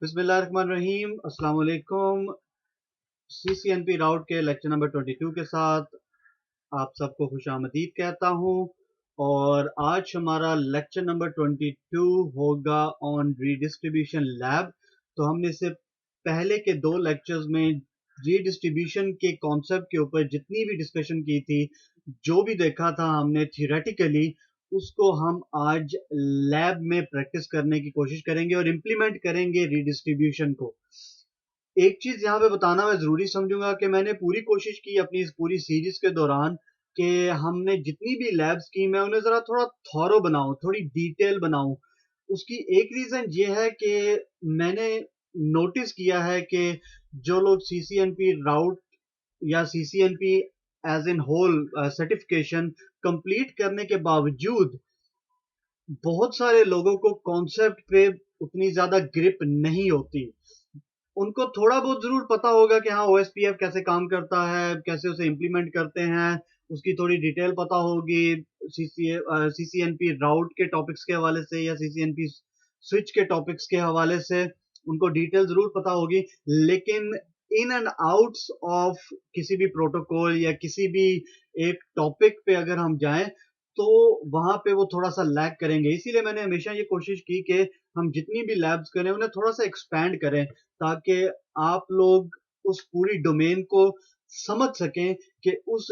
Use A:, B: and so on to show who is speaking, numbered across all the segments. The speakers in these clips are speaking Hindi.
A: बिस्मिल्लाहिर्रहमानिर्रहीम। अस्सलाम वालेकुम। सीसीएनपी राउट के लेक्चर नंबर 22 के साथ आप सबको खुशामदीद कहता हूँ। और आज हमारा लेक्चर नंबर 22 होगा ऑन रीडिस्ट्रीब्यूशन लैब। तो हमने इससे पहले के दो लेक्चर्स में रीडिस्ट्रीब्यूशन के कॉन्सेप्ट के ऊपर जितनी भी डिस्कशन की थी, जो भी देखा था हमने थियोरेटिकली, उसको हम आज लैब में प्रैक्टिस करने की कोशिश करेंगे और इम्प्लीमेंट करेंगे रीडिस्ट्रीब्यूशन को। एक चीज यहाँ पे बताना मैं जरूरी समझूंगा कि मैंने पूरी कोशिश की अपनी इस पूरी सीरीज के दौरान कि हमने जितनी भी लैब्स की मैं उन्हें जरा थोड़ा थॉरो बनाऊं, थोड़ी डिटेल बनाऊं। उसकी एक रीजन ये है कि मैंने नोटिस किया है कि जो लोग सीसीएनपी राउट या CCNP as in whole certification complete करने के बावजूद बहुत सारे लोगों को कॉन्सेप्ट पे उतनी ज्यादा ग्रिप नहीं होती। उनको थोड़ा बहुत जरूर पता होगा कि हाँ ओएसपीएफ कैसे काम करता है, कैसे उसे इम्प्लीमेंट करते हैं, उसकी थोड़ी डिटेल पता होगी सीसीएनपी राउट के टॉपिक्स के हवाले से या सीसीएनपी स्विच के टॉपिक्स के हवाले से उनको डिटेल जरूर पता होगी। लेकिन इन एंड आउट्स ऑफ किसी भी प्रोटोकॉल या किसी भी एक टॉपिक पे अगर हम जाएं तो वहां पे वो थोड़ा सा लैग करेंगे। इसीलिए मैंने हमेशा ये कोशिश की कि हम जितनी भी लैब्स करें उन्हें थोड़ा सा एक्सपैंड करें, ताकि आप लोग उस पूरी डोमेन को समझ सकें कि उस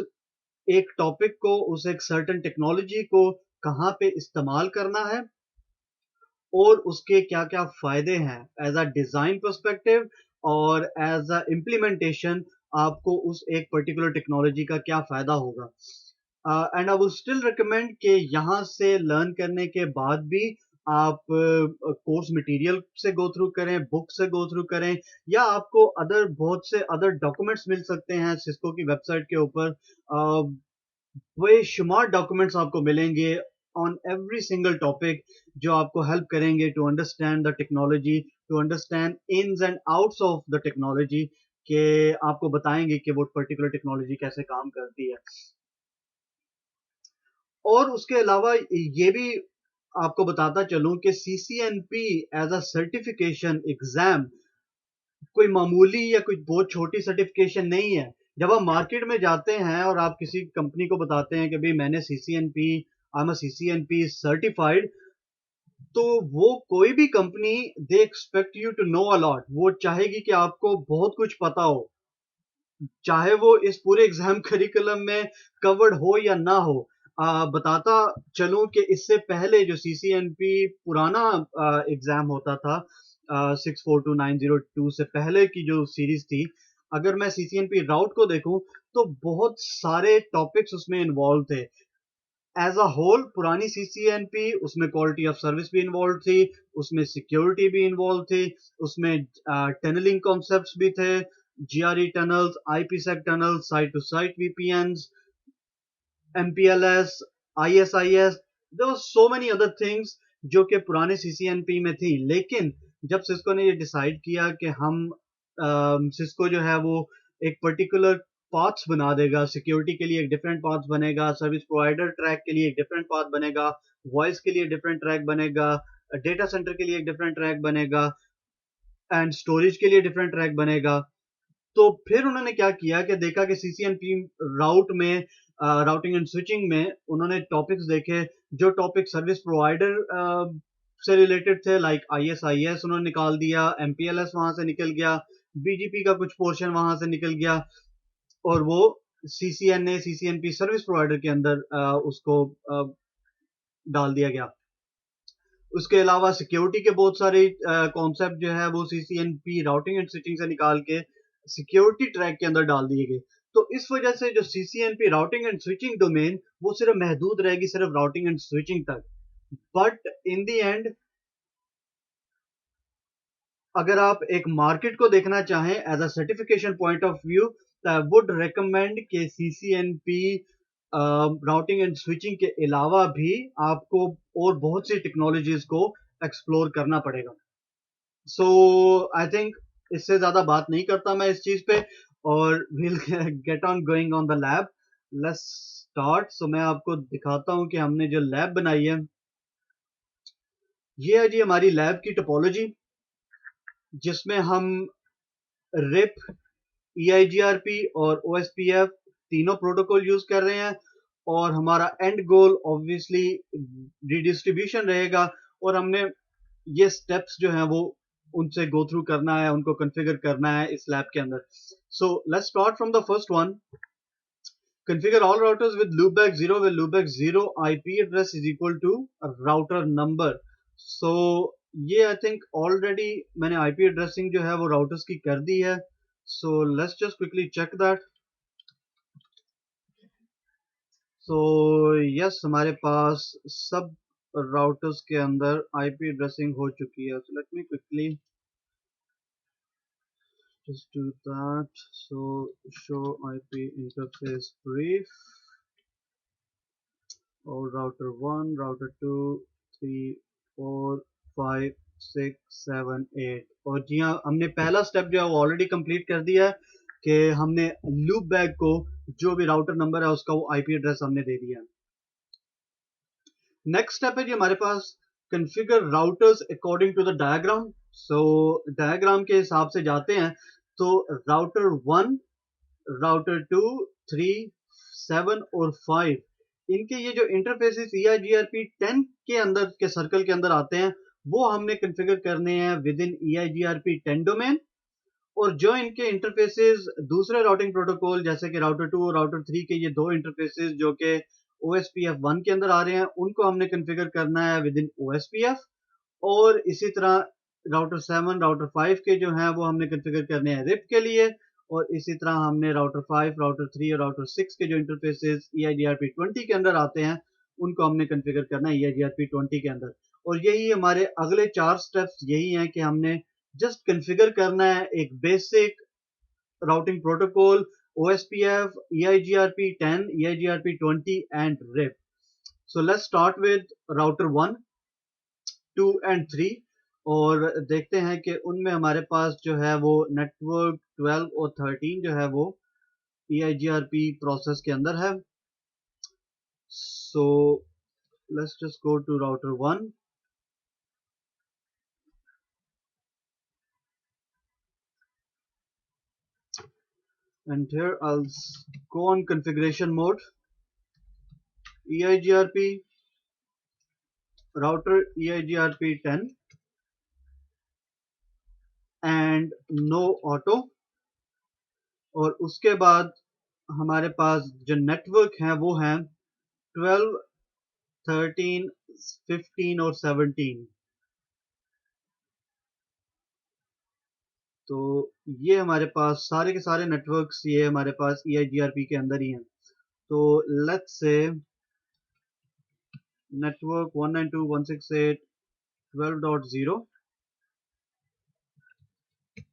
A: एक टॉपिक को, उस एक सर्टेन टेक्नोलॉजी को कहाँ पे इस्तेमाल करना है और उसके क्या क्या फायदे हैं एज अ डिजाइन पर्सपेक्टिव और एज अ इम्प्लीमेंटेशन। आपको उस एक पर्टिकुलर टेक्नोलॉजी का क्या फायदा होगा। And I would still recommend कि यहाँ से लर्न करने के बाद भी आप कोर्स मटेरियल से गो थ्रू करें, बुक से गो थ्रू करें, या आपको अदर बहुत से अदर डॉक्यूमेंट्स मिल सकते हैं सिस्को की वेबसाइट के ऊपर। बेशुमार डॉक्यूमेंट्स आपको मिलेंगे ऑन एवरी सिंगल टॉपिक, जो आपको हेल्प करेंगे to understand the technology, to understand ins and outs of the technology, के आपको बताएंगे कि वो पर्टिकुलर टेक्नोलॉजी कैसे काम करती है। और उसके अलावा ये भी आपको बताता चलूं कि CCNP as a certification exam कोई मामूली या कोई बहुत छोटी सर्टिफिकेशन नहीं है। जब आप मार्केट में जाते हैं और आप किसी कंपनी को बताते हैं कि भाई मैंने CCNP, I am CCNP certified, तो वो कोई भी company they expect you to know a lot. वो चाहेगी कि आपको बहुत कुछ पता हो, चाहे वो इस पूरे एग्जाम करिकुलम में कवर्ड हो या ना हो। बताता चलूं कि इससे पहले जो सीसीएनपी पुराना एग्जाम होता था, 642902 से पहले की जो सीरीज थी, अगर मैं सीसीएनपी राउट को देखूं तो बहुत सारे टॉपिक्स उसमें इन्वॉल्व थे। एज अ होल पुरानी सीसीएनपी, उसमें क्वालिटी ऑफ सर्विस भी इन्वॉल्व थी, उसमें सिक्योरिटी भी इन्वॉल्व थी, उसमें टनलिंग कॉन्सेप्ट्स भी थे, GRE tunnels, IPsec tunnels, site to site VPNs, MPLS, ISIS, there were so many other things जो कि पुराने सीसीएनपी में थी। लेकिन जब सिस्को ने ये डिसाइड किया कि हम सिस्को जो है वो एक पर्टिकुलर पाथ्स बना देगा, सिक्योरिटी के लिए एक डिफरेंट पाथ बनेगा, सर्विस प्रोवाइडर ट्रैक के लिए एक डिफरेंट पाथ बनेगा, वॉइस के लिए डिफरेंट ट्रैक बनेगा, डेटा सेंटर के लिए एक डिफरेंट ट्रैक बनेगा एंड स्टोरेज के लिए डिफरेंट ट्रैक बनेगा। तो फिर उन्होंने क्या किया कि देखा कि सीसीएनपी राउट में, राउटिंग एंड स्विचिंग में उन्होंने टॉपिक्स देखे, जो टॉपिक सर्विस प्रोवाइडर से रिलेटेड थे, लाइक आईएसआईएस उन्होंने निकाल दिया, एमपीएलएस वहां से निकल गया, बीजीपी का कुछ पोर्शन वहां से निकल गया, और वो सीसीएनए सीसीएनपी सर्विस प्रोवाइडर के अंदर उसको डाल दिया गया। उसके अलावा सिक्योरिटी के बहुत सारे कॉन्सेप्ट जो है वो सीसीएनपी राउटिंग एंड स्विचिंग से निकाल के सिक्योरिटी ट्रैक के अंदर डाल दिए गए। तो इस वजह से जो CCNP routing and switching domain वो सिर्फ महदूद रहेगी सिर्फ राउटिंग एंड स्विचिंग तक। बट इन द एंड अगर आप एक मार्केट को देखना चाहें as a certification point of view, would recommend के सीसीएनपी राउटिंग एंड स्विचिंग के अलावा भी आपको और बहुत सी टेक्नोलॉजीज को एक्सप्लोर करना पड़ेगा। सो आई थिंक इससे ज्यादा बात नहीं करता मैं इस चीज पे, और will get on going on the lab. Let's start. So मैं आपको दिखाता हूं कि हमने जो लैब बनाई है, ये है जी हमारी लैब की टोपोलॉजी। जिसमें हम रिप, EIGRP और OSPF तीनों प्रोटोकॉल यूज कर रहे हैं, और हमारा एंड गोल ऑब्वियसली रिडिस्ट्रीब्यूशन रहेगा, और हमने ये स्टेप्स जो हैं वो उनसे गो थ्रू करना है, उनको कॉन्फ़िगर करना है इस लैब के अंदर. So let's start from the first one. Configure all routers with loopback 0 where loopback 0 IP address is equal to router number. So ये I think already मैंने IP addressing जो है वो routers की कर दी है. So let's just quickly check that. So yes, हमारे पास सब routers के अंदर IP addressing हो चुकी है. So let me quickly just do that. So show IP interface brief. और router 1, router 2, 3, 4, 5, 6, 7, 8. और जी हाँ, हमने पहला स्टेप जो है वो ऑलरेडी कंप्लीट कर दिया है कि हमने लूप बैग को जो भी राउटर नंबर है उसका वो आईपी एड्रेस हमने दे दिया है. नेक्स्ट स्टेप है जी हमारे पास configure routers according to the diagram. So diagram के हिसाब से जाते हैं तो राउटर 1, राउटर 2, 3, 7 और 5, इनके ये जो इंटरफेसेस EIGRP 10 के अंदर के सर्कल के अंदर आते हैं वो हमने कॉन्फ़िगर करने हैं विद इन EIGRP 10 डोमेन. और जो इनके इंटरफेसेस दूसरे राउटिंग प्रोटोकॉल जैसे कि राउटर 2 और राउटर 3 के ये दो इंटरफेसेस जो कि OSPF 1 के अंदर आ रहे हैं उनको हमने कॉन्फ़िगर करना है विद इन OSPF. और इसी तरह राउटर 7, राउटर 5 के जो हैं वो हमने कॉन्फ़िगर करने हैं रिप के लिए. और इसी तरह हमने राउटर 5, राउटर 3 और राउटर 6 के जो इंटरफेसेस EIGRP 20 के अंदर आते हैं उनको हमने कॉन्फ़िगर करना है EIGRP 20 के अंदर. और यही हमारे अगले 4 स्टेप्स यही हैं कि हमने जस्ट कॉन्फ़िगर करना है एक basic routing protocol OSPF, EIGRP 10, EIGRP 20 and RIP. So let's start with router 1, 2 and 3. और देखते हैं कि उनमें हमारे पास जो है वो नेटवर्क 12 और 13 जो है वो EIGRP प्रोसेस के अंदर है. So let's just go to router 1. And here I'll go on configuration mode. EIGRP router EIGRP 10 and no auto. और उसके बाद हमारे पास जो नेटवर्क हैं वो हैं 12, 13, 15 और 17. तो ये हमारे पास सारे के सारे नेटवर्क्स ये हमारे पास EIGRP के अंदर ही हैं. तो let's say network 192.168.12.0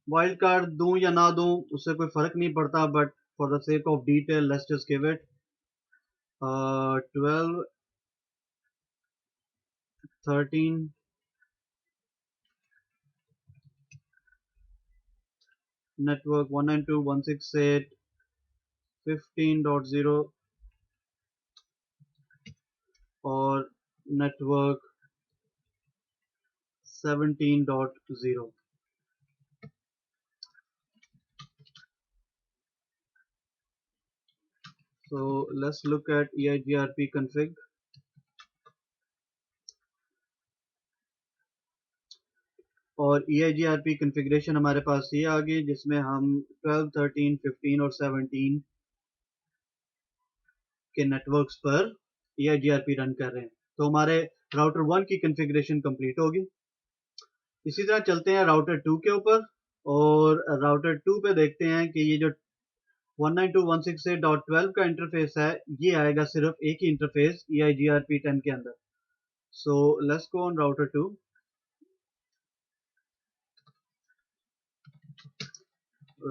A: wild card दूं या ना दूं उससे कोई फर्क नहीं पड़ता, but for the sake of detail let's just give it 12, 13, network 192.168.15.0 और network 17.0. So let's look at EIGRP config. और EIGRP configuration हमारे पास ये आ गई जिसमें हम 12, 13, 15 और 17 के नेटवर्क्स पर EIGRP रन कर रहे हैं. तो हमारे राउटर 1 की configuration कंप्लीट होगी. इसी तरह चलते हैं राउटर 2 के ऊपर. और राउटर 2 पे देखते हैं कि ये जो 192.168.12 का इंटरफेस है ये आएगा सिर्फ एक ही इंटरफेस EIGRP 10 के अंदर. So let's go on router 2.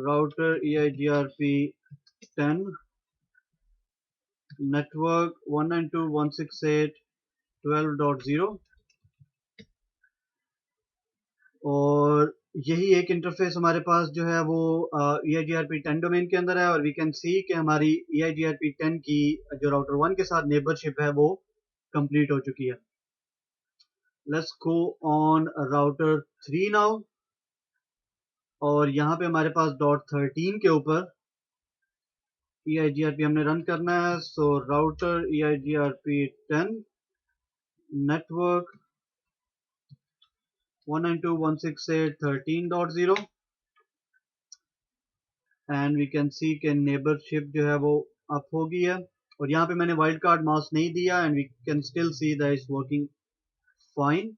A: Router EIGRP 10 network 192.168.12.0. और यही एक इंटरफेस हमारे पास जो है वो EIGRP 10 डोमेन के अंदर है. और वी कैन सी कि हमारी EIGRP 10 की जो राउटर 1 के साथ नेबरशिप है वो कंप्लीट हो चुकी है. Let's go on router 3 now. और यहाँ पे हमारे पास .13 के ऊपर EIGRP हमने रन करना है. So router EIGRP 10 network 192.168.13.0 and we can see के नेबरशिप जो है वो अप हो गई है. और यहाँ पे मैंने वाइल्ड कार्ड मास्क नहीं दिया and we can still see that is working fine.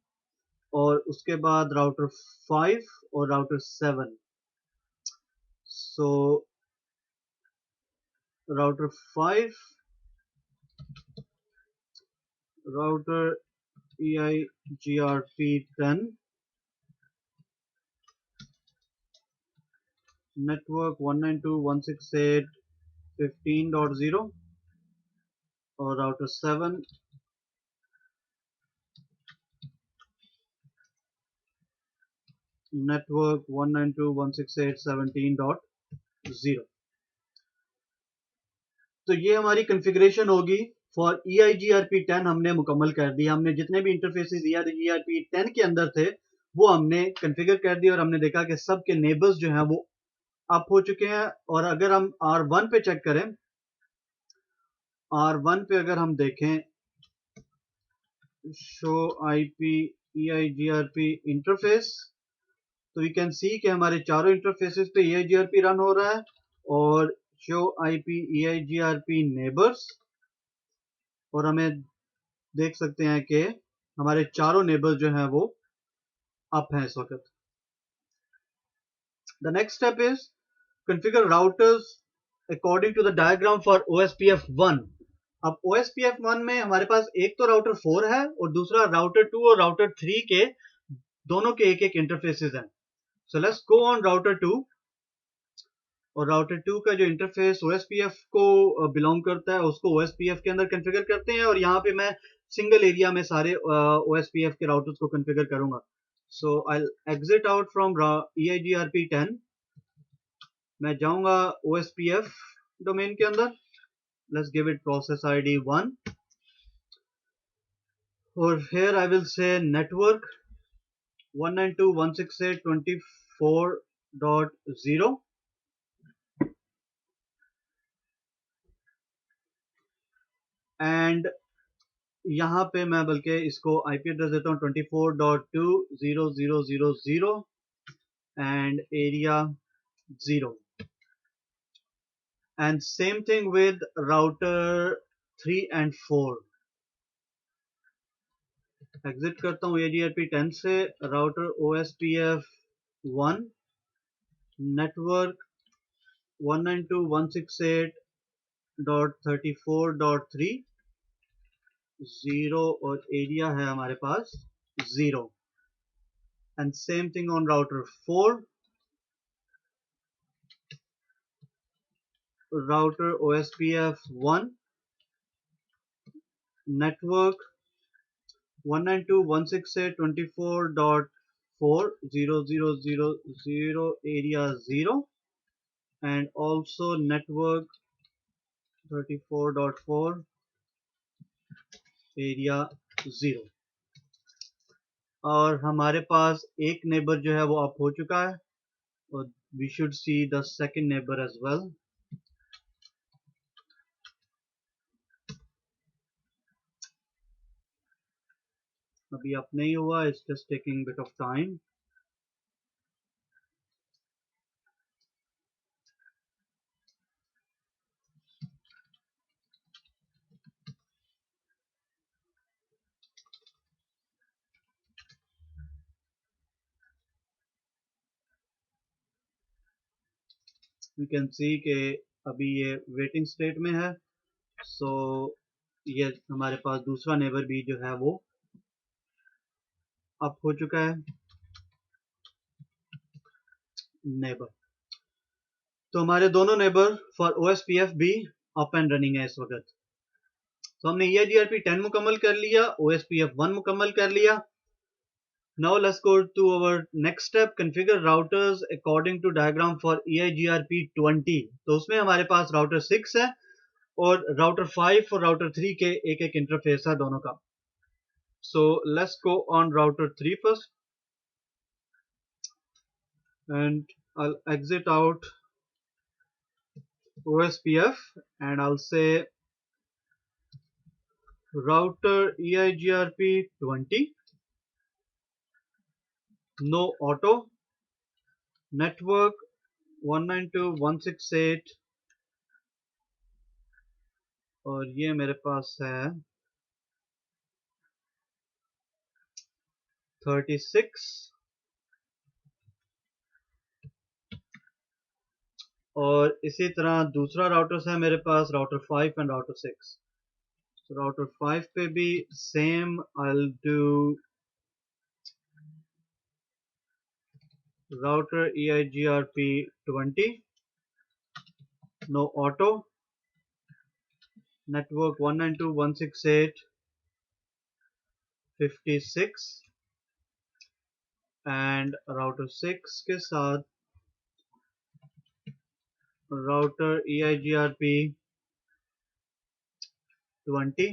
A: और उसके बाद राउटर 5 और router 7. So router 5 router EIGRP 10 network 192.168.15.0 और राउटर 7 network 192.168.17.0. तो ये हमारी कॉन्फ़िगरेशन होगी फॉर EIGRP 10. हमने मुकम्मल कर दिया. हमने जितने भी इंटरफेसेस EIGRP 10 के अंदर थे वो हमने कॉन्फ़िगर कर दिया और हमने देखा कि सब के नेबर्स जो हैं वो अप हो चुके हैं. और अगर हम R1 पे चेक करें, R1 पे अगर हम देखें शो IP EIGRP इंटरफेस, तो वी कैन सी कि हमारे चारों इंटरफेसेस पे EIGRP रन हो रहा है. और शो IP EIGRP नेबर्स, और हमें देख सकते हैं कि हमारे चारों नेबर्स जो हैं वो अप हैं इस वक्त. The next step is configure routers according to the diagram for OSPF 1. अब OSPF 1 में हमारे पास एक तो राउटर 4 है और दूसरा राउटर 2 और राउटर 3 के दोनों के एक एक इंटरफेसेस हैं. सो लेट्स गो ऑन राउटर 2. और राउटर 2 का जो इंटरफेस OSPF को बिलोंग करता है उसको OSPF के अंदर कॉन्फ़िगर करते हैं. और यहाँ पे मैं सिंगल एरिया में सारे OSPF के राउटर्स को कॉन्फ़िगर करूंगा. सो आई एग्जिट आउट फ्रॉम EIGRP 10. मैं जाऊंगा OSPF डोमेन के अंदर. Let's give it process ID 1 और here I will say network 192.168.24.0 and यहाँ पे मैं बल्कि इसको IP एड्रेस देता हूँ 24.2.0.0.0 and area 0. And same thing with router 3 and 4. Exit करता हूँ EIGRP 10 से. राउटर OSPF 1 नेटवर्क 192.168.34.3 0 और एरिया है हमारे पास 0. And same thing on router 4. Router OSPF 1 network 192.168.24.4.0.0.0.0 area 0 and also network 34.4 area 0. और हमारे पास एक नेबर जो है वो अप हो चुका है और we should see the second neighbor as well. अभी अप नहीं हुआ. It's just taking bit of time. We can see कि अभी ये वेटिंग स्टेट में है. सो ये हमारे पास दूसरा नेबर भी जो है वो अप हो चुका है. नेबर, तो हमारे दोनों नेबर फॉर OSPF भी अप एंड रनिंग है इस वक्त. तो हमने EIGRP 10 मुकम्मल कर लिया, OSPF 1 मुकम्मल कर लिया. Now let's go to our next step, configure routers according to diagram for EIGRP 20. तो उसमें हमारे पास राउटर 6 है और राउटर 5 और राउटर 3 के एक एक इंटरफेस है दोनों का. So let's go on router 3 first and I'll exit out OSPF and I'll say router EIGRP 20, no auto, network 192.168 और ये मेरे पास है 36 और इसी तरह दूसरा राउटर है मेरे पास राउटर 5 एंड राउटर 6. तो राउटर 5 पे भी same I'll do router EIGRP 20, no auto, network 192.168.56 and router 6 के साथ router EIGRP 20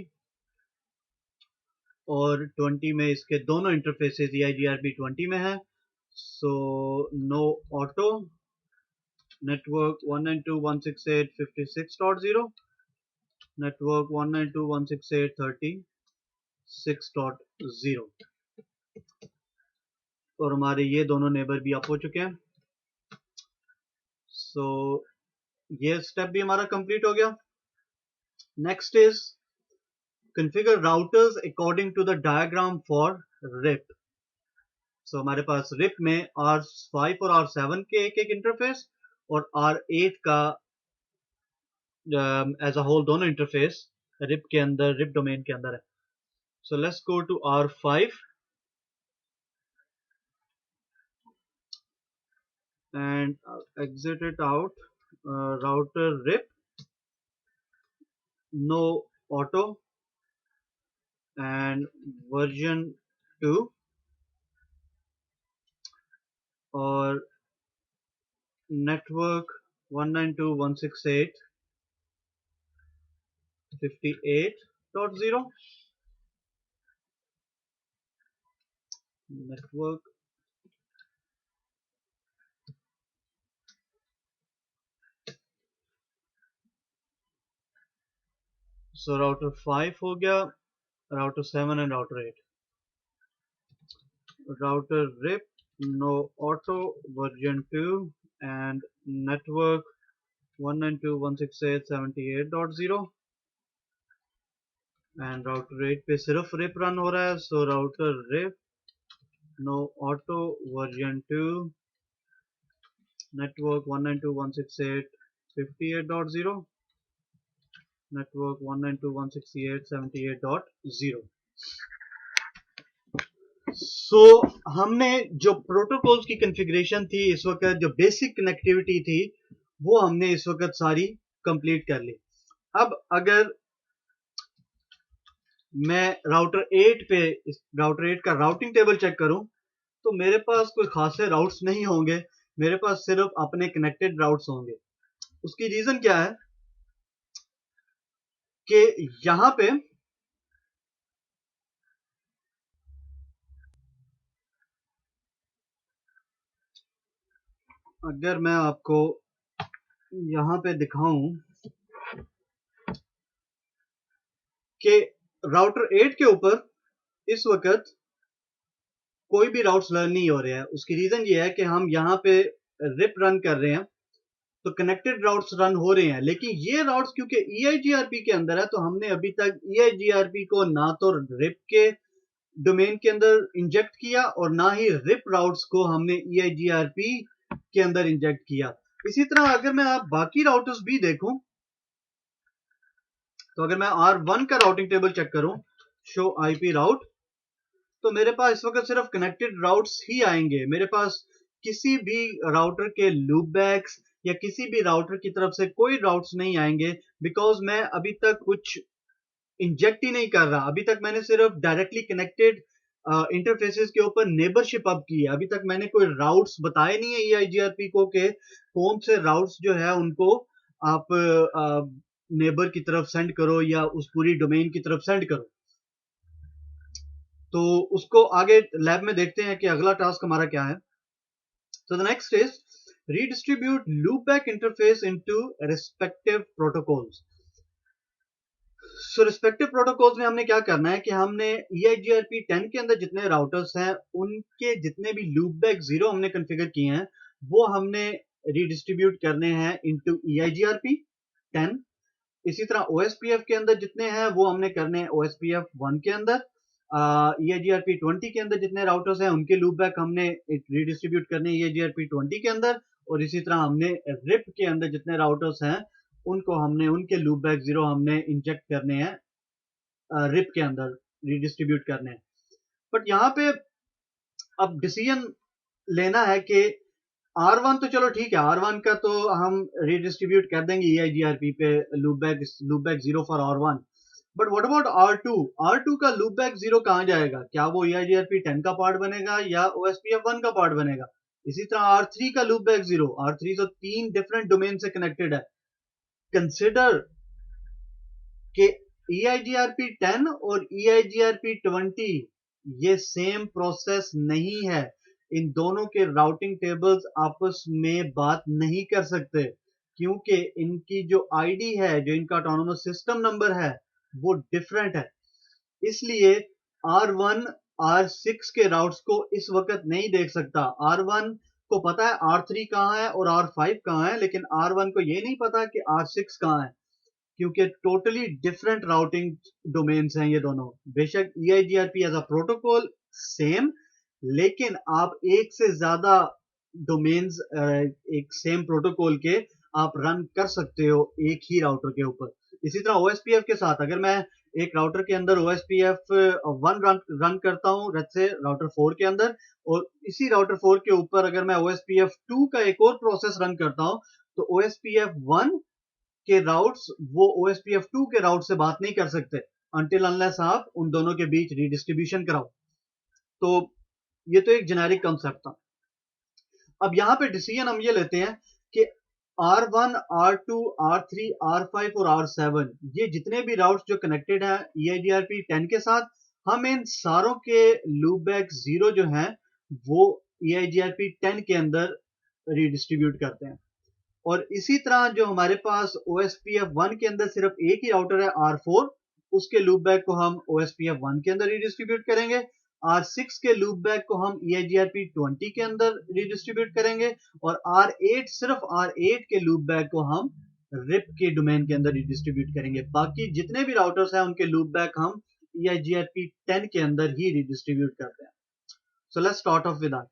A: और 20 में इसके दोनों इंटरफेसेस EIGRP 20 में है. So no auto, network 192.168.56.0, network 192.168.36.0 और हमारे ये दोनों नेबर भी अप हो चुके हैं. So ये स्टेप भी हमारा कंप्लीट हो गया. Next is configure routers according to the diagram for RIP. So हमारे पास RIP में R5 और R7 के एक एक इंटरफेस और R8 का एज अ होल दोनों इंटरफेस RIP के अंदर RIP डोमेन के अंदर है. So let's go to R5 and exit it out. Router RIP, no auto and version 2 और network 192.168.58.0 network. So router 5 हो गया, router 7 and router 8. Router RIP, no auto, version 2 and network 192.168.78.0 and router 8 पे सिर्फ RIP रन हो रहा है. So router RIP, no auto, version 2, network 192.168.58.0, network 192.168.78.0. So हमने जो प्रोटोकॉल्स की कॉन्फ़िगरेशन थी इस वक्त, जो बेसिक कनेक्टिविटी थी वो हमने इस वक्त सारी कंप्लीट कर ली. अब अगर मैं राउटर 8 पे राउटर 8 का राउटिंग टेबल चेक करूं तो मेरे पास कोई खासे राउट्स नहीं होंगे, मेरे पास सिर्फ अपने कनेक्टेड राउट्स होंगे. उसकी रीजन क्या है कि यहां पे अगर मैं आपको यहां पे दिखाऊं कि राउटर 8 के ऊपर इस वक्त कोई भी राउट्स रन नहीं हो रहे हैं. उसकी रीजन ये है कि हम यहाँ पे रिप रन कर रहे हैं तो कनेक्टेड राउट्स रन हो रहे हैं, लेकिन ये राउट्स क्योंकि EIGRP के अंदर है तो हमने अभी तक EIGRP को ना तो रिप के डोमेन के अंदर इंजेक्ट किया और ना ही रिप राउट्स को हमने EIGRP के अंदर इंजेक्ट किया. इसी तरह अगर मैं आप बाकी राउटर्स भी देखूं तो अगर मैं R1 का राउटिंग टेबल चेक करूं, शो IP राउट, तो मेरे पास इस वक्त सिर्फ कनेक्टेड राउट्स ही आएंगे. मेरे पास किसी भी राउटर के लूपबैक्स या किसी भी राउटर की तरफ से कोई राउट्स नहीं आएंगे, बिकॉज मैं अभी तक कुछ इंजेक्ट ही नहीं कर रहा. अभी तक मैंने सिर्फ डायरेक्टली कनेक्टेड इंटरफेसेस के ऊपर नेबरशिप अप की है. अभी तक मैंने कोई राउट्स बताए नहीं है EIGRP को कि कौन से राउट्स जो है उनको आप नेबर की तरफ सेंड करो या उस पूरी डोमेन की तरफ सेंड करो. तो उसको आगे लैब में देखते हैं कि अगला टास्क हमारा क्या है. So the next is redistribute loopback interface into respective protocols. So respective protocols में हमने क्या करना है कि हमने EIGRP 10 के अंदर जितने राउटर्स हैं उनके जितने भी लूपबैक 0 हमने कॉन्फ़िगर किए हैं वो हमने रीडिस्ट्रीब्यूट करने हैं इनटू EIGRP 10. इसी तरह OSPF के अंदर जितने हैं वो हमने करने हैं OSPF 1 के अंदर. EIGRP 20 के अंदर जितने राउटर्स हैं उनके लूपबैक हमने रीडिस्ट्रीब्यूट करने हैं EIGRP 20 के अंदर. और इसी तरह हमने RIP के अंदर जितने राउटर्स हैं उनको हमने उनके लूपबैक 0 हमने इंजेक्ट करने हैं रिप के अंदर रीडिस्ट्रीब्यूट करने हैं. बट यहाँ पे अब डिसीजन लेना है कि R1 तो चलो ठीक है, R1 का तो हम रीडिस्ट्रीब्यूट कर देंगे EIGRP पे loopback 0 for R1. But what about R2? R2 का लूपबैक 0 कहाँ जाएगा? क्या वो EIGRP 10 का पार्ट बनेगा या OSPF 1 का पार्ट बनेगा? इसी तरह R3 का लूपबैक 0, R3 तो 3 डिफरेंट डोमेन से कनेक्टेड है. कंसिडर कि EIGRP 10 और EIGRP 20 ये सेम प्रोसेस नहीं है. इन दोनों के राउटिंग टेबल्स आपस में बात नहीं कर सकते क्योंकि इनकी जो आईडी है, जो इनका ऑटोनोमस सिस्टम नंबर है, वो डिफरेंट है. इसलिए R1 R6 के राउट्स को इस वक्त नहीं देख सकता. R1 को पता है R3 कहाँ है और R5 कहाँ है, लेकिन R1 को ये नहीं पता कि R6 कहाँ है क्योंकि टोटली डिफरेंट राउटिंग डोमेन्स हैं ये दोनों. बेशक EIGRP as a protocol same, लेकिन आप एक से ज्यादा डोमेन्स एक सेम प्रोटोकॉल के आप रन कर सकते हो एक ही राउटर के ऊपर. इसी तरह OSPF के साथ अगर मैं एक राउटर के अंदर OSPF 1 रन करता हूँ से राउटर 4 के अंदर, और इसी राउटर 4 के ऊपर अगर मैं OSPF 2 का एक और प्रोसेस रन करता हूँ तो OSPF 1 के राउट्स वो OSPF 2 के राउट से बात नहीं कर सकते अनटिल अनलेस आप उन दोनों के बीच रीडिस्ट्रीब्यूशन कराओ. तो ये तो एक जेनेरिक कंसेप्ट था. अब यहाँ पे डिसीजन हम ये लेते हैं कि R1, R2, R3, R5 और R7 ये जितने भी राउट्स जो कनेक्टेड हैं EIGRP 10 के साथ, हम इन सारों के लूपबैक 0 जो हैं वो EIGRP 10 के अंदर रीडिस्ट्रीब्यूट करते हैं. और इसी तरह जो हमारे पास OSPF 1 के अंदर सिर्फ एक ही राउटर है R4, उसके लूपबैक को हम OSPF 1 के अंदर रीडिस्ट्रीब्यूट करेंगे. R6 के लूपबैक को हम EIGRP 20 के अंदर रीडिस्ट्रीब्यूट करेंगे और R8 सिर्फ R8 के लूपबैक को हम RIP के डोमेन के अंदर रीडिस्ट्रीब्यूट करेंगे. बाकी जितने भी राउटर्स हैं उनके लूपबैक हम EIGRP 10 के अंदर ही रीडिस्ट्रीब्यूट करते हैं. So let's start of with that.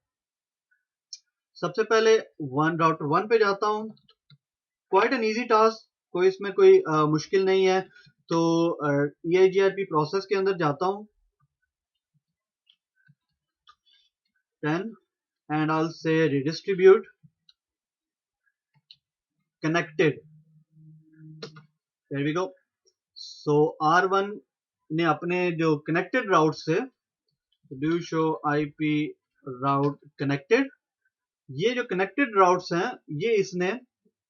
A: सबसे पहले राउटर 1 पे जाता हूं. क्वाइट एन इजी टास्क, कोई इसमें कोई मुश्किल नहीं है. तो EIGRP प्रोसेस के अंदर जाता हूं 10 and I'll say redistribute connected. There we go. So R1 ने अपने जो कनेक्टेड राउट से do show IP route connected, ये जो कनेक्टेड राउट्स हैं ये इसने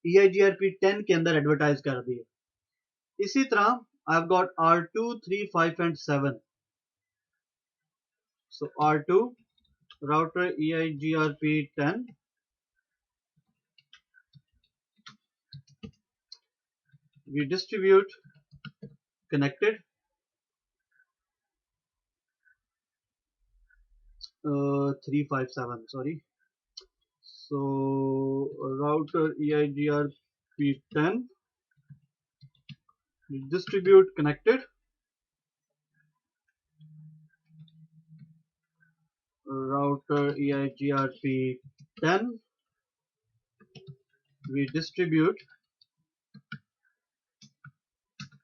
A: EIGRP 10 के अंदर एडवर्टाइज कर दिए. इसी तरह I've got R2, 3, 5 and 7. So R2 router EIGRP 10, we distribute connected 357, sorry. So router EIGRP 10, we distribute connected router EIGRP 10, we distribute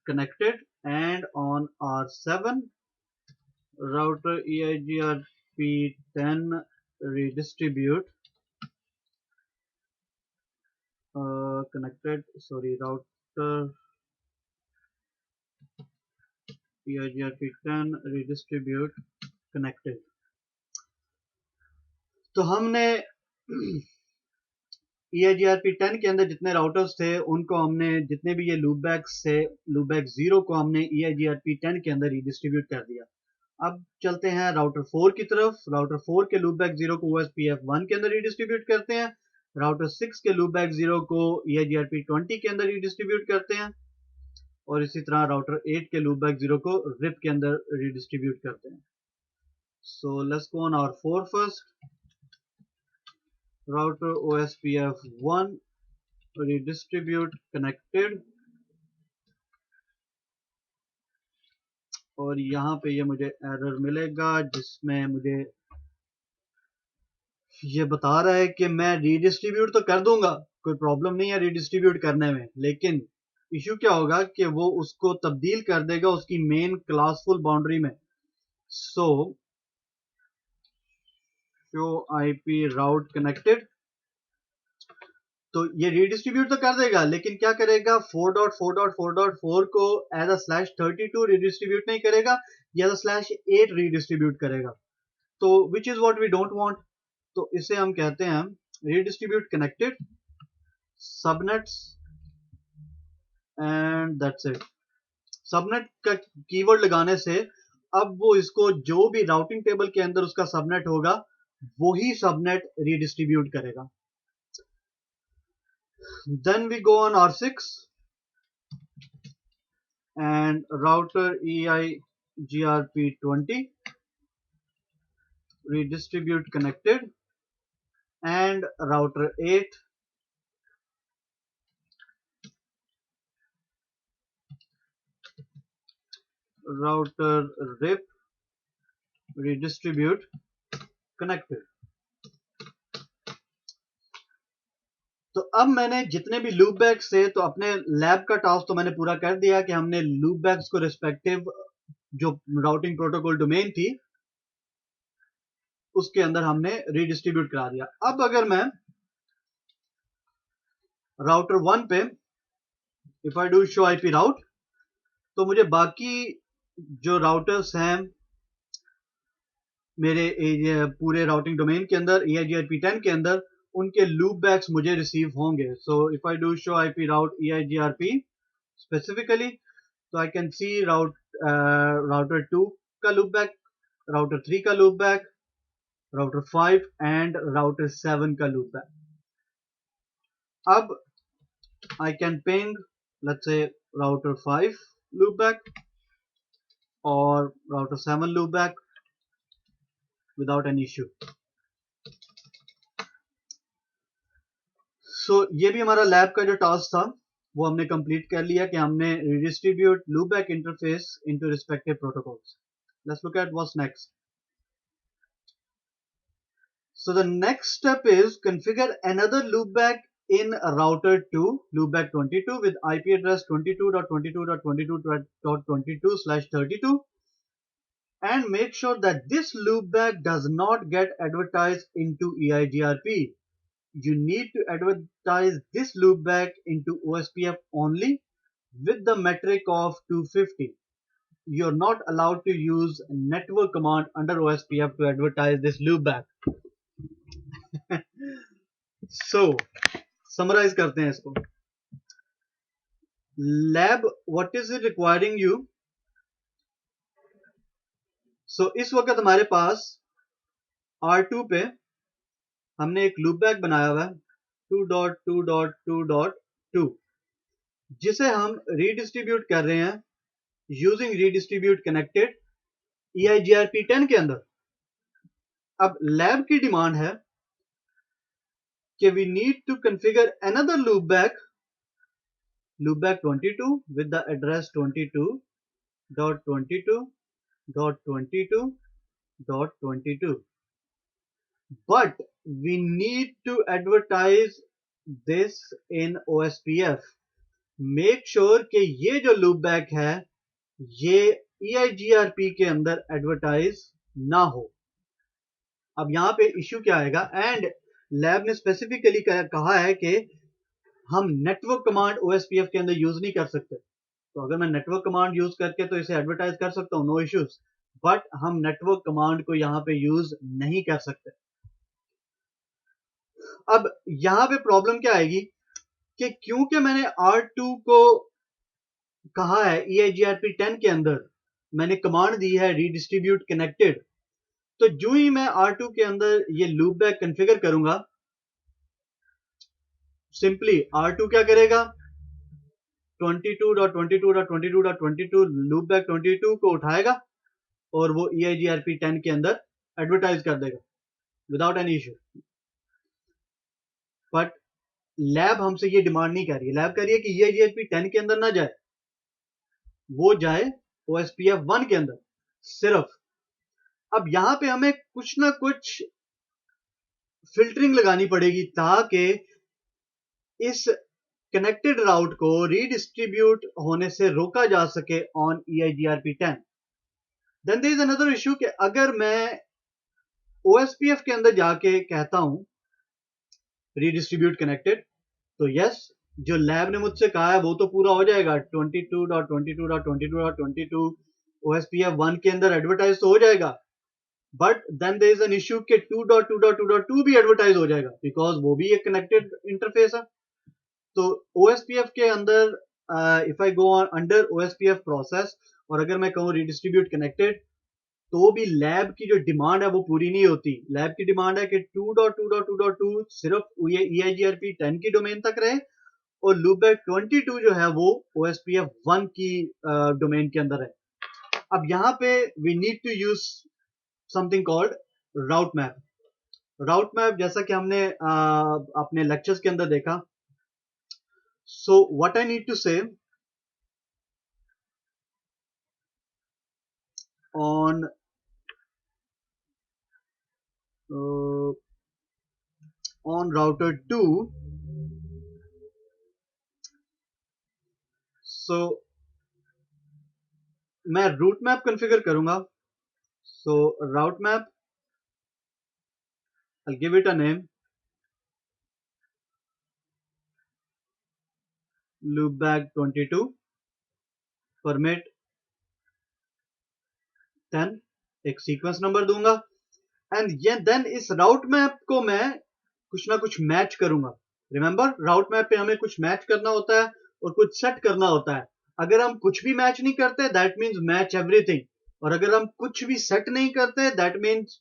A: connected, and on R7 router EIGRP 10 redistribute connected, sorry, router EIGRP 10 redistribute connected. तो हमने EIGRP 10 के अंदर जितने राउटर्स थे उनको हमने जितने भी ये लूपबैक्स थे, लूपबैक 0 को हमने EIGRP 10 के अंदर रीडिस्ट्रीब्यूट कर दिया. अब चलते हैं राउटर 4 की तरफ. राउटर 4 के लूपबैक 0 को OSPF 1 के अंदर रीडिस्ट्रीब्यूट करते हैं. राउटर 6 के लूप बैक 0 को EIGRP 20 के अंदर रीडिस्ट्रीब्यूट करते हैं और इसी तरह राउटर 8 के लूप बैक 0 को रिप के अंदर रीडिस्ट्रीब्यूट करते हैं. So let's go on our 4 first. Router OSPF 1 redistribute connected, और यहाँ पे ये मुझे एरर मिलेगा जिसमें मुझे ये बता रहा है कि मैं रीडिस्ट्रीब्यूट तो कर दूंगा, कोई प्रॉब्लम नहीं है रीडिस्ट्रीब्यूट करने में, लेकिन इशू क्या होगा कि वो उसको तब्दील कर देगा उसकी मेन क्लासफुल बाउंड्री में. सो शो आईपी राउट कनेक्टेड, तो ये रीडिस्ट्रीब्यूट तो कर देगा लेकिन क्या करेगा, 4.4.4.4 को एज अ /32 रीडिस्ट्रीब्यूट नहीं करेगा, ये एज अ /8 रीडिस्ट्रीब्यूट करेगा, तो which is what we don't want. तो इसे हम कहते हैं redistribute connected subnets and that's it. Subnet का कीवर्ड लगाने से अब वो इसको जो भी राउटिंग टेबल के अंदर उसका सबनेट होगा वही सबनेट रीडिस्ट्रीब्यूट करेगा. Then we go on R6 and router EIGRP20 redistribute connected and router 8 router RIP redistribute connected. तो अब मैंने जितने भी लूप बैक्स थे, तो अपने लैब का टास्क तो मैंने पूरा कर दिया कि हमने लूप बैक्स को रिस्पेक्टिव जो राउटिंग प्रोटोकॉल डोमेन थी उसके अंदर हमने रीडिस्ट्रीब्यूट करा दिया. अब अगर मैं राउटर 1 पे if I do show IP route, तो मुझे बाकी जो राउटर्स हैं मेरे पूरे राउटिंग डोमेन के अंदर EIGRP10 के अंदर, उनके लूप बैक्स मुझे रिसीव होंगे. सो if I do show IP route EIGRP specifically, तो आई कैन सी राउटर 2 का लूप बैक, राउटर 3 का loop back, router 5 and router 7 का लूप बैक. अब I can ping let's say router 5 loopback or router 7 loopback without an issue. So ये भी हमारा लैब का जो टास्क था वो हमने कंप्लीट कर लिया कि हमने redistribute loopback interface into respective protocols. Let's look at what's next. So the next step is configure another loopback in router 2 loopback 22 with IP address 22.22.22.22/32 and make sure that this loopback does not get advertised into EIGRP. You need to advertise this loopback into OSPF only with the metric of 250. You're not allowed to use network command under OSPF to advertise this loopback. So summarize करते हैं इसको. Lab, what is it requiring you? So इस वक्त हमारे पास R2 पे हमने एक लूपबैक बनाया हुआ है 2.2.2.2 जिसे हम रीडिस्ट्रीब्यूट कर रहे हैं यूजिंग रीडिस्ट्रीब्यूट कनेक्टेड EIGRP10 के अंदर. अब लैब की डिमांड है कि we need to configure another loopback 22 with the address 22.22.22.22, but we need to advertise this in OSPF. Make sure कि ये जो loopback है ये EIGRP के अंदर एडवर्टाइज ना हो. अब यहाँ पे इश्यू क्या आएगा, एंड लैब ने स्पेसिफिकली कहा है कि हम नेटवर्क कमांड OSPF के अंदर यूज नहीं कर सकते. तो अगर मैं नेटवर्क कमांड यूज करके तो इसे एडवर्टाइज कर सकता हूँ, नो इश्यूज, बट हम नेटवर्क कमांड को यहाँ पे यूज नहीं कर सकते. अब यहाँ पे प्रॉब्लम क्या आएगी कि क्योंकि मैंने R2 को कहा है EIGRP10 के अंदर मैंने कमांड दी है रीडिस्ट्रीब्यूट कनेक्टेड, तो जो ही मैं R2 के अंदर ये लूपबैक कॉन्फ़िगर करूंगा सिंपली R2 क्या करेगा, 22.22.22.22 लूप बैक 22 को उठाएगा और वो EIGRP 10 के अंदर एडवर्टाइज कर देगा without any issue. But lab हमसे ये डिमांड नहीं कर रही है, लैब कह रही है कि EIGRP 10 के अंदर ना जाए, वो जाए OSPF 1 के अंदर सिर्फ। अब यहां पे हमें कुछ ना कुछ फिल्टरिंग लगानी पड़ेगी ताकि इस कनेक्टेड राउट को रीडिस्ट्रीब्यूट होने से रोका जा सके on EIGRP 10। Then there is another issue कि अगर मैं OSPF के अंदर जाके कहता हूं रीडिस्ट्रीब्यूट कनेक्टेड, तो यस, जो लैब ने मुझसे कहा है वो तो पूरा हो जाएगा, 22.22.22.22 OSPF 1 के अंदर एडवर्टाइज तो हो जाएगा। But then there is an issue कि 2.2.2.2 भी एडवर्टाइज हो जाएगा बिकॉज वो भी एक कनेक्टेड इंटरफेस है। तो OSPF के अंदर if I go on under OSPF process और अगर मैं कहूँ रीडिस्ट्रीब्यूट कनेक्टेड, तो भी लैब की जो डिमांड है वो पूरी नहीं होती। लैब की डिमांड है कि 2.2.2.2 सिर्फ EIGRP 10 की डोमेन तक रहे और लूपबैक 22 जो है वो OSPF 1 की डोमेन के अंदर है। अब यहाँ पे we need to use something called route map. Route map जैसा कि हमने अपने लेक्चर्स के अंदर देखा। So what I need to say on uh, on router 2, so मैं रूट मैप कॉन्फ़िगर करूंगा। So route map, I'll give it a name, loopback 22 permit 10, एक सीक्वेंस नंबर दूंगा एंड ये देन इस राउट मैप को मैं कुछ ना कुछ मैच करूंगा। रिमेंबर, राउट मैप पे हमें कुछ मैच करना होता है और कुछ सेट करना होता है। अगर हम कुछ भी मैच नहीं करते दैट मीन्स मैच एवरीथिंग, और अगर हम कुछ भी सेट नहीं करते दैट मीन्स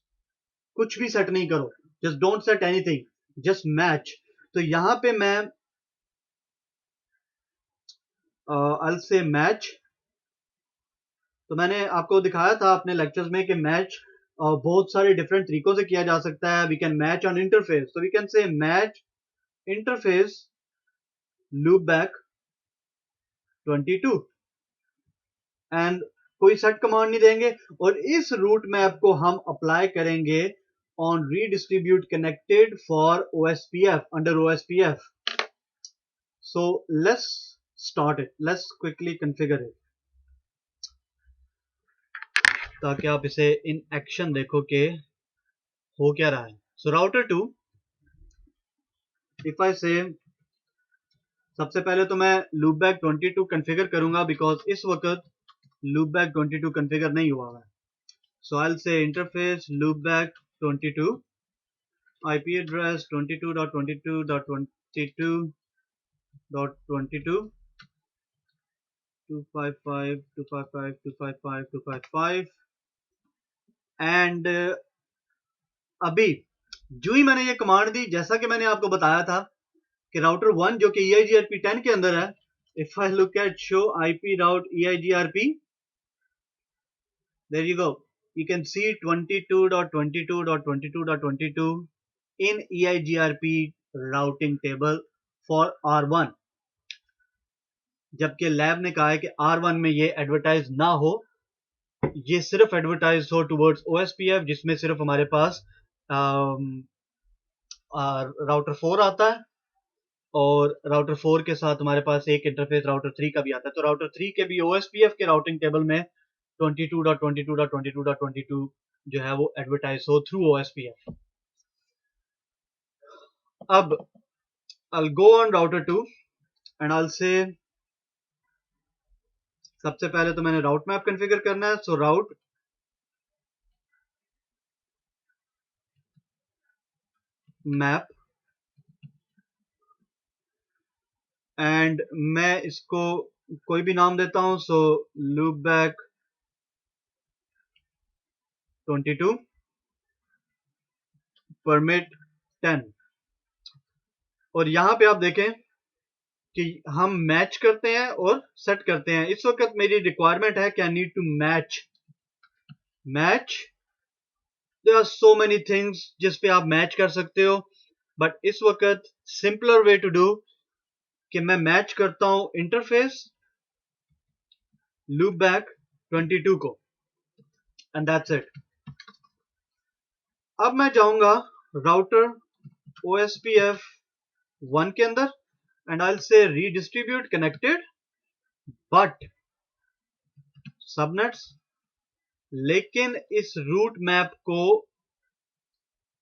A: कुछ भी सेट नहीं करो, just don't set anything, just match. तो यहां पे मैं आई विल से मैच। तो मैंने आपको दिखाया था अपने लेक्चर्स में कि मैच बहुत सारे डिफरेंट तरीकों से किया जा सकता है। We can match on interface, so we can say match interface loopback 22 and कोई सेट कमांड नहीं देंगे और इस रूट मैप को हम अप्लाई करेंगे on redistribute connected for OSPF under OSPF। So let's start it, let's quickly configure it ताकि आप इसे इन एक्शन देखो कि हो क्या रहा है। सो राउटर 2, इफ आई से सबसे पहले तो मैं लूपबैक 22 कॉन्फ़िगर करूंगा बिकॉज इस वक्त लूपबैक 22 कॉन्फ़िगर नहीं हुआ है। So I will say interface loopback 22 IP address 22.22.22.22 255 255 255 255 and अभी जो ही मैंने ये कमांड दी, जैसा कि मैंने आपको बताया था कि राउटर 1 जो कि EIGRP 10 के अंदर है, if I look at show IP route EIGRP, there you go, you can see 22.22.22.22 in EIGRP routing table for R1, जबकि लैब ने कहा है कि R1 में ये एडवर्टाइज ना हो, ये सिर्फ एडवर्टाइज हो टुवर्ड्स OSPF जिसमें सिर्फ हमारे पास राउटर 4 आता है और राउटर 4 के साथ हमारे पास एक इंटरफेस राउटर 3 का भी आता है। तो राउटर 3 के भी OSPF के राउटिंग टेबल में 22.22.22.22 जो है वो एडवर्टाइज हो थ्रू OSPF। अब I'll go on router 2 and I'll say सबसे पहले तो मैंने राउट मैप कॉन्फ़िगर करना है। सो राउट मैप एंड मैं इसको कोई भी नाम देता हूं। सो लूपबैक 22 परमिट 10 और यहां पे आप देखें कि हम मैच करते हैं और सेट करते हैं। इस वक्त मेरी रिक्वायरमेंट है कि I need to match. There are so many things जिस पे आप मैच कर सकते हो, बट इस वक्त सिंपलर वे टू डू कि मैं मैच करता हूं इंटरफेस लूप बैक 22 को, एंड दैट्स इट। अब मैं जाऊंगा राउटर OSPF 1 के अंदर and I will say redistribute connected but subnets, लेकिन इस रूट मैप को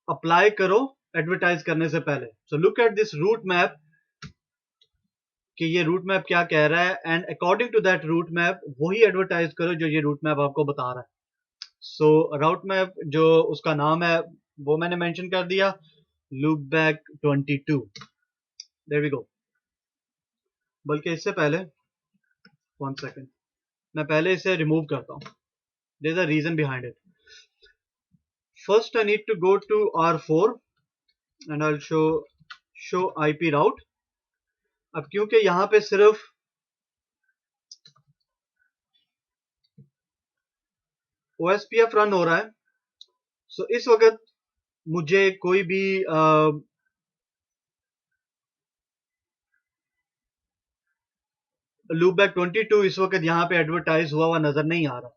A: अप्लाई करो एडवर्टाइज करने से पहले। So look at this route map कि ये रूट मैप क्या कह रहा है, and according to that route map वही एडवर्टाइज करो जो ये रूट मैप आपको बता रहा है। सो रूट मैप जो उसका नाम है वो मैंने मेंशन कर दिया, लूपबैक 22। There we go. बल्कि इससे पहले 1 सेकेंड, मैं पहले इसे रिमूव करता हूं। There is a reason behind it. First I need to go to R4 and I will show IP route. अब क्योंकि यहां पे सिर्फ OSPF रन हो रहा है, सो इस वक्त मुझे कोई भी लूपबैक 22 इस वक्त यहां पे एडवर्टाइज हुआ हुआ नजर नहीं आ रहा।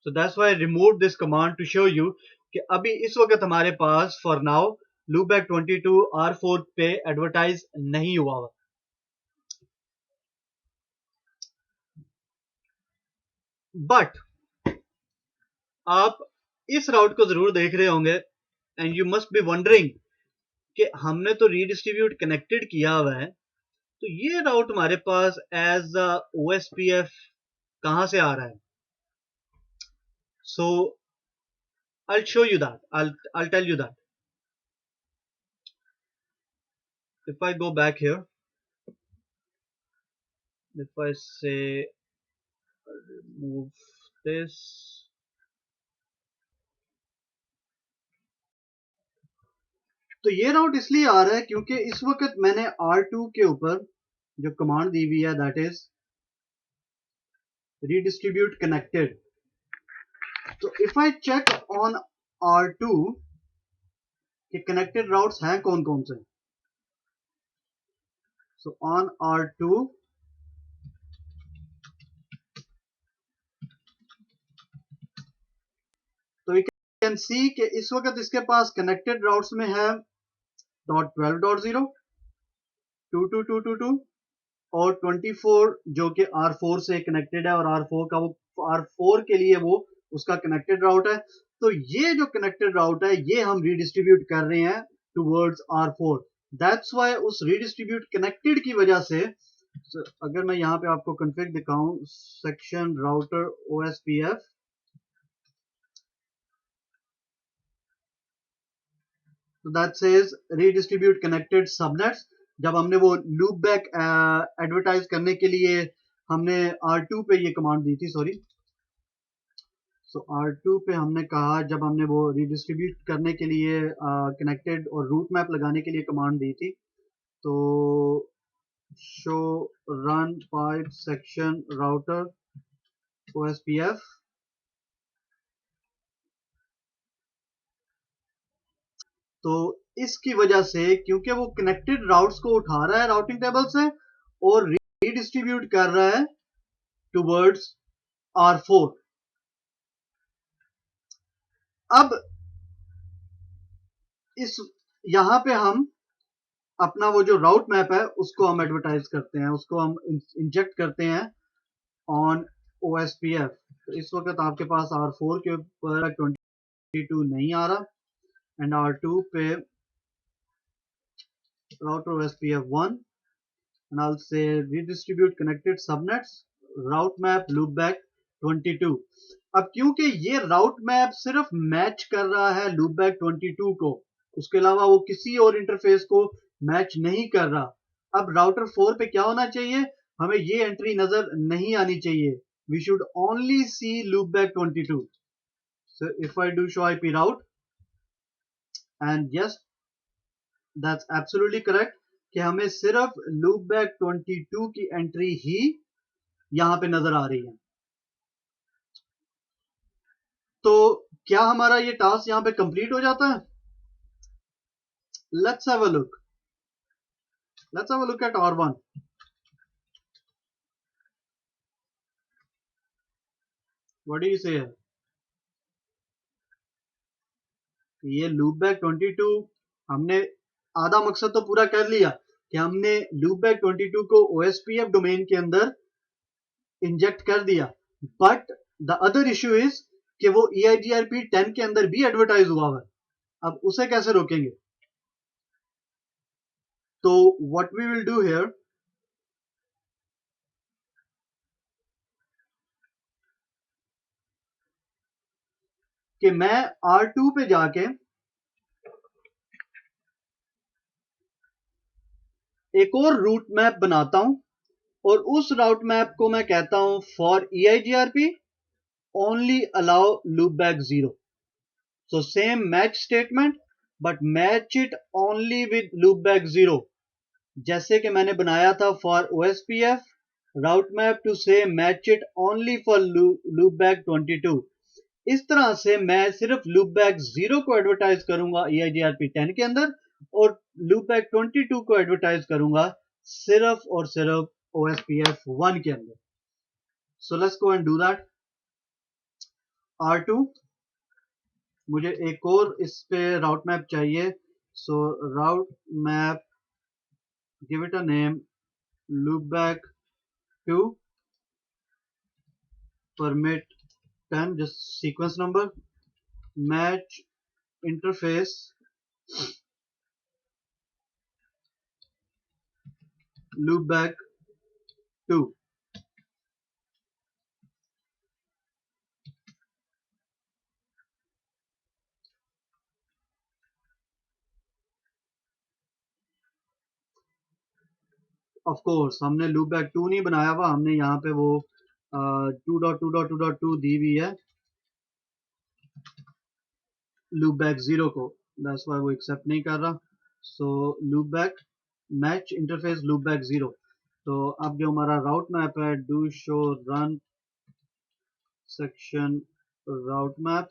A: So that's why I remove this command to show you कि अभी इस वक्त हमारे पास फॉर नाउ लूपबैक 22 R4 पे एडवर्टाइज नहीं हुआ हुआ। बट आप इस राउट को जरूर देख रहे होंगे and you must be wondering कि हमने तो रीडिस्ट्रीब्यूट कनेक्टेड किया हुआ है, तो ये राउट हमारे पास एज OSPF कहां से आ रहा है। सो I'll show you that. I'll tell you that. If I go back here, if I say remove this, तो ये राउट इसलिए आ रहा है क्योंकि इस वक्त मैंने R2 के ऊपर जो कमांड दी हुई है दैट इज redistribute connected। तो if I check on R2 कि कनेक्टेड राउट्स हैं कौन कौन से, सो ऑन R2 तो यू कैन सी कि इस वक्त इसके पास कनेक्टेड राउट्स में है .12.0 22222 और 24 जो कि R4 से कनेक्टेड है, और R4 के लिए वो उसका कनेक्टेड राउट है। तो ये जो कनेक्टेड राउट है ये हम रीडिस्ट्रीब्यूट कर रहे हैं टूवर्ड्स R4। दैट्स व्हाई उस रीडिस्ट्रीब्यूट कनेक्टेड की वजह से अगर मैं यहां पे आपको कॉन्फ़िग दिखाऊं सेक्शन राउटर OSPF, तो that says redistribute connected subnets. जब हमने वो लूप बैक एडवर्टाइज करने के लिए हमने R2 पे ये कमांड दी थी, सॉरी, सो R2 पे हमने कहा जब हमने वो रीडिस्ट्रीब्यूट करने के लिए कनेक्टेड और रूट मैप लगाने के लिए कमांड दी थी, तो show run pipe section router OSPF, तो इसकी वजह से क्योंकि वो कनेक्टेड राउट्स को उठा रहा है राउटिंग टेबल से और रीडिस्ट्रीब्यूट कर रहा है टूवर्ड्स R4। अब इस यहां पे हम अपना वो जो राउट मैप है उसको हम एडवर्टाइज करते हैं, उसको हम इंजेक्ट करते हैं ऑन OSPF। तो इस वक्त आपके पास R4 के ऊपर 22 नहीं आ रहा एंड R2 पे router OSPF 1 and I'll say redistribute connected subnets route map loopback 22। अब क्योंकि ये राउट मैप सिर्फ मैच कर रहा है लूपबैक 22 को, उसके अलावा वो किसी और इंटरफेस को मैच नहीं कर रहा। अब राउटर 4 पे क्या होना चाहिए, हमें ये एंट्री नजर नहीं आनी चाहिए। We should only see loopback 22। So if I do show IP route, and yes that's absolutely correct कि हमें सिर्फ लूपबैक 22 की एंट्री ही यहां पे नजर आ रही है। तो क्या हमारा ये टास्क यहां पे कंप्लीट हो जाता है? Let's have a look, let's have a look at R1। What do you से? ये लूपबैक 22 हमने आधा मकसद तो पूरा कर लिया कि हमने लूपबैक 22 को OSPF डोमेन के अंदर इंजेक्ट कर दिया, but the other issue is कि वो EIGRP 10 के अंदर भी एडवर्टाइज हुआ है। अब उसे कैसे रोकेंगे? तो what we will do here, कि मैं R2 पे जाके एक और रूट मैप बनाता हूं और उस रूट मैप को मैं कहता हूं for EIGRP only allow loopback 0. So same match statement but match it only with loopback 0, जैसे कि मैंने बनाया था for OSPF route map to say match it only for loopback 22। इस तरह से मैं सिर्फ लूपबैक 0 को एडवर्टाइज करूंगा EIGRP 10 के अंदर और लूपबैक 22 को एडवर्टाइज करूंगा सिर्फ और सिर्फ OSPF 1 के अंदर। So let's go and do that. R2, मुझे एक और इस पे राउट मैप चाहिए। So route map, give it a name loopback 2 permit 10, just sequence number, match interface loopback 2। Of course हमने लूपबैक 2 नहीं बनाया हुआ, हमने यहाँ पे वो 2.2.2.2 दी हुई है लूपबैक 0 को, दैट्स व्हाई वो एक्सेप्ट नहीं कर रहा। सो लूपबैक मैच इंटरफेस लूपबैक 0। तो अब जो हमारा राउट मैप है, do show run section route map,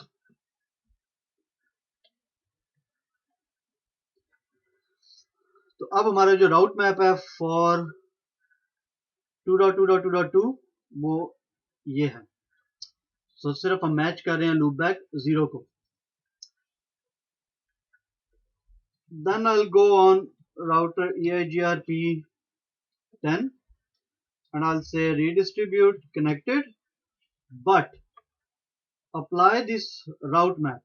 A: तो अब हमारा जो राउट मैप है फॉर 2.2.2.2 वो ये है। सो सिर्फ हम मैच कर रहे हैं लूपबैक 0 को। Then I'll go on router EIGRP 10 and I'll say redistribute connected, but apply this route map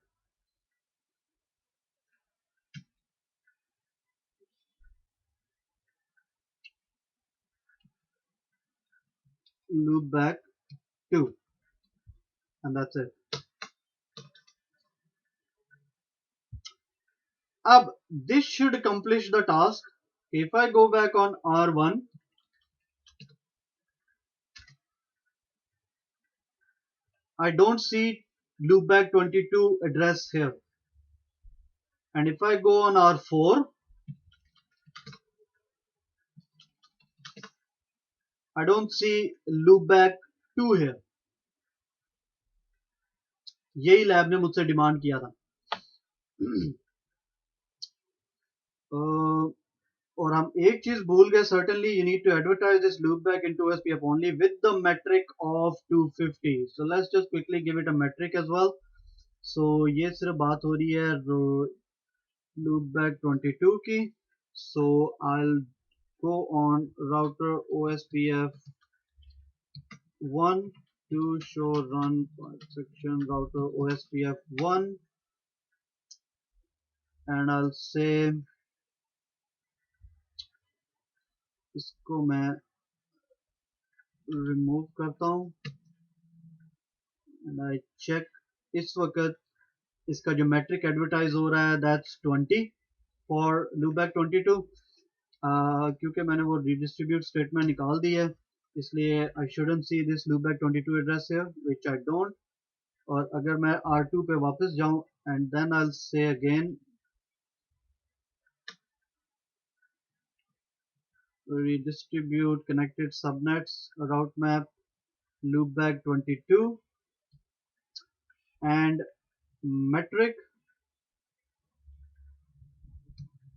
A: loopback 2, and that's it. Ab this should accomplish the task. If I go back on R1, I don't see loopback 22 address here, and if I go on R4, I don't see loopback 2 here। यही लैब ने मुझसे डिमांड किया था। और हम एक चीज भूल गए, certainly you need to advertise this loopback into OSPF only with the metric of 250। so let's just quickly give it a metric as well। so ये सिर्फ बात हो रही है loopback 22 की। so I'll go on router OSPF 1 to show run section router OSPF 1 and I'll say इसको मैं रिमूव करता हूँ and I check। इस वक्त इसका जो मैट्रिक एडवर्टाइज हो रहा है दैट्स 20 फॉर लूपबैक 22। क्योंकि मैंने वो रिडिस्ट्रीब्यूट स्टेटमेंट निकाल दी है इसलिए I shouldn't see this loopback 22 address here which I don't. और अगर मैं R2 पे वापस जाऊं and then I will say again redistribute connected subnets route map loopback 22 and metric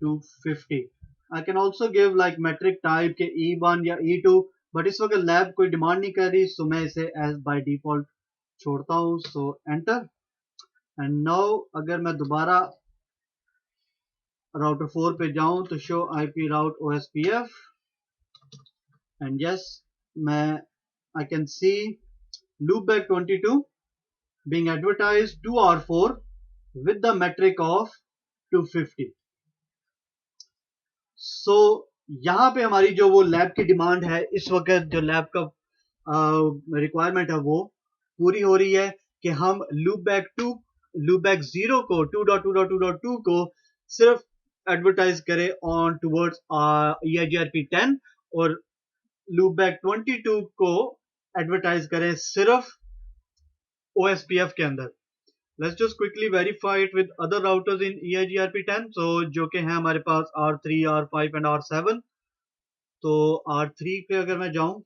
A: 250. I can also give like metric type के E1 या E2, बट इस वक्त लैब कोई डिमांड नहीं कर रही, सो मैं इसे एज बाय डिफॉल्ट छोड़ता हूँ. सो एंटर. एंड नाउ अगर मैं दोबारा राउटर 4 पे जाऊं तो show IP route OSPF and yes मैं I can see loopback 22 being advertised to R4 with the metric of 250. सो यहाँ पे हमारी जो वो लैब की डिमांड है, इस वक्त जो लैब का रिक्वायरमेंट है वो पूरी हो रही है कि हम लूपबैक 0 को 2.2.2.2 को सिर्फ एडवर्टाइज करें ऑन टुवर्ड्स EIGRP 10 और लूपबैक 22 को एडवर्टाइज करें सिर्फ OSPF के अंदर. Let's just quickly verify it with other routers in EIGRP 10. So जो कि हैं हमारे पास R3, R5 and R7. तो R3 पे अगर मैं जाऊं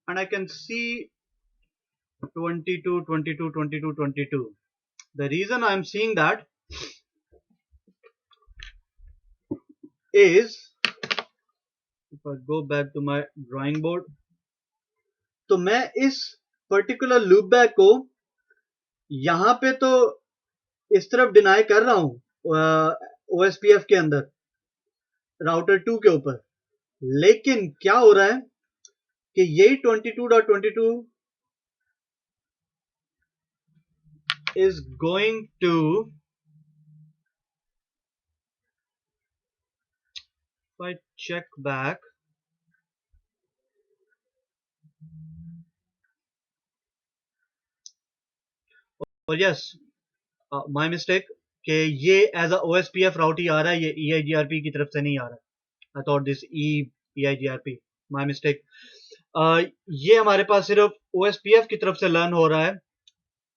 A: and I can see 22, 22, 22, 22. The reason I'm seeing that is if I go back to my drawing board, तो मैं इस पर्टिकुलर लूपबैक को यहां पे तो इस तरफ डिनाई कर रहा हूं OSPF के अंदर राउटर 2 के ऊपर, लेकिन क्या हो रहा है कि यही 22.22 is going to, if I check back, और यस माय मिस्टेक कि ये एज अ OSPF राउट ही आ रहा है, ये EIGRP की तरफ से नहीं आ रहा है. I thought this EIGRP, my mistake. ये हमारे पास सिर्फ OSPF की तरफ से लर्न हो रहा है,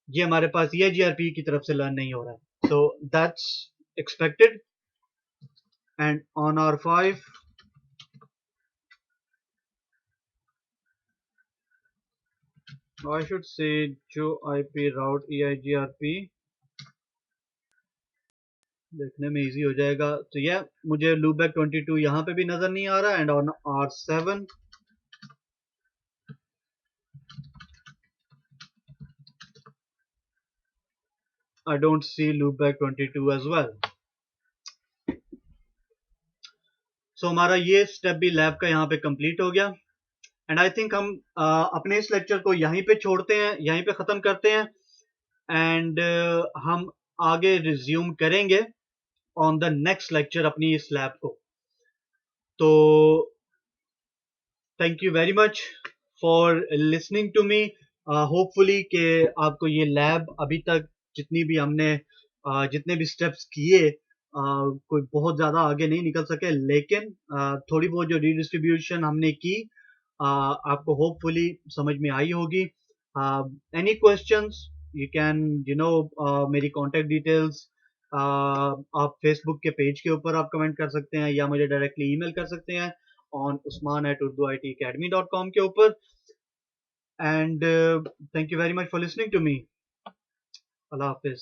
A: ये हमारे पास EIGRP की तरफ से लर्न नहीं हो रहा है. So that's expected. And on R5 I should say जो IP route EIGRP देखने में इजी हो जाएगा. तो यह मुझे लूपबैक 22 यहां पे भी नजर नहीं आ रहा. And on R7 I don't see loopback 22 as well. So हमारा ये स्टेप भी लैब का यहाँ पे कंप्लीट हो गया. एंड आई थिंक हम अपने इस लेक्चर को यहीं पे छोड़ते हैं, यहीं पे ख़त्म करते हैं. एंड हम आगे रिज्यूम करेंगे ऑन द नेक्स्ट लेक्चर अपनी इस लैब को. तो thank you very much for listening to me. Hopefully कि आपको ये लैब अभी तक जितनी भी हमने जितने भी स्टेप्स किए कोई बहुत ज़्यादा आगे नहीं निकल सके, लेकिन थोड़ी बहुत जो रीडिस्ट्रीब्यूशन हमने की आपको होपफुली समझ में आई होगी. एनी क्वेश्चंस यू कैन मेरी कॉन्टेक्ट डिटेल्स आप फेसबुक के पेज के ऊपर आप कमेंट कर सकते हैं या मुझे डायरेक्टली ईमेल कर सकते हैं ऑन usman@urduitacademy.com के ऊपर. And thank you very much for listening to me. अल्लाह हाफिज.